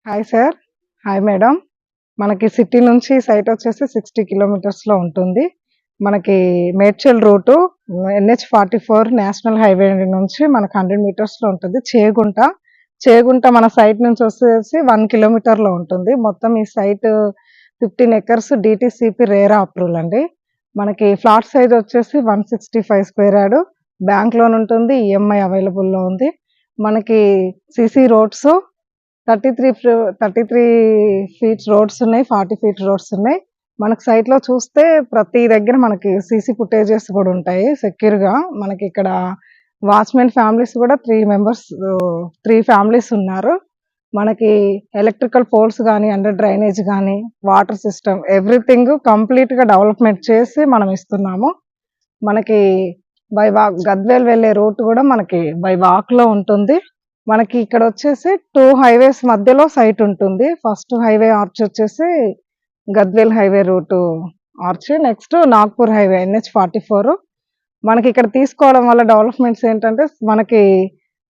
Hi sir. Hi madam. మనకి city నుంచి site వచ్చేసి 60 కిలోమీటర్స్‌లో ఉంటుంది. మనకి Medchal route NH44 national highway నుంచి మనకు 100 మీటర్స్‌లో ఉంటుంది. చేగుంట. చేగుంట మన సైట్ నుంచి వచ్చేసి 1 కిలోమీటర్‌లో ఉంటుంది. మొత్తం ఈ site 15 acres DTCP RERA approval అండి. మనకి ఫ్లాట్ సైజ్ వచ్చేసి 165 స్క్వేర్ యార్డ్. బ్యాంక్ లోన్ ఉంటుంది. ఈఎంఐ అవైలబుల్‌లో ఉంది. మనకి సీసీ రోడ్స్ 33 ఫీట్స్ రోడ్స్ ఉన్నాయి. 40 ఫీట్ రోడ్స్ ఉన్నాయి. మనకు సైట్‌లో చూస్తే ప్రతి దగ్గర మనకి సీసీ ఫుటేజెస్ కూడా ఉంటాయి సెక్యూర్‌గా. మనకి ఇక్కడ వాచ్‌మెన్ ఫ్యామిలీస్ కూడా 3 ఫ్యామిలీస్ ఉన్నారు. మనకి ఎలక్ట్రికల్ పోల్స్ గానీ, అండర్ డ్రైనేజ్ గానీ, వాటర్ సిస్టమ్ ఎవ్రీథింగ్ కంప్లీట్‌గా డెవలప్‌మెంట్ చేసి మనం ఇస్తున్నాము. మనకి బై వాక్ గద్వేల్ వెళ్ళే రూట్ కూడా మనకి బై వాక్‌లో ఉంటుంది. మనకి ఇక్కడ వచ్చేసి 2 హైవేస్ మధ్యలో సైట్ ఉంటుంది. ఫస్ట్ హైవే ఆర్చ్ వచ్చేసి Gadwal highway route arch. Next Nagpur highway NH44. మనకి ఇక్కడ తీసుకోవడం వల్ల డెవలప్మెంట్స్ ఏంటంటే మనకి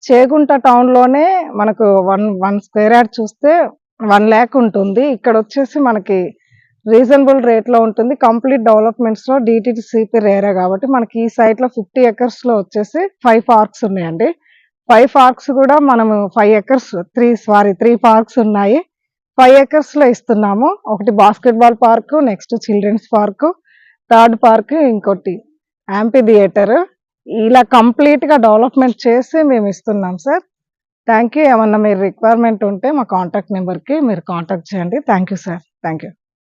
చేగుంట టౌన్‌లోనే మనకు 1 స్క్వేర్ యార్డ్ చూస్తే 1,00,000 ఉంటుంది. ఇక్కడ వచ్చేసి మనకి రీజనబుల్ రేట్‌లో ఉంటుంది. కంప్లీట్ డెవలప్మెంట్స్‌లో డీటీసీపీ రేరా కాబట్టి మనకి ఈ సైట్‌లో 50 ఎకర్స్‌లో వచ్చేసి 5 పార్క్స్ ఉన్నాయండి. 5 పార్క్స్ కూడా మనము 5 ఎకర్స్ 3 పార్క్స్ ఉన్నాయి. 5 ఎకర్స్‌లో ఇస్తున్నాము. ఒకటి basketball park, next children's park, third park ఇంకోటి యాంఫీ థియేటర్. ఇలా కంప్లీట్‌గా డెవలప్మెంట్ చేసి మేము ఇస్తున్నాం సార్. Thank you. ఏమన్నా మీరు రిక్వైర్మెంట్ ఉంటే మా కాంటాక్ట్ నెంబర్‌కి మీరు కాంటాక్ట్ చేయండి. Thank you sir. Thank you.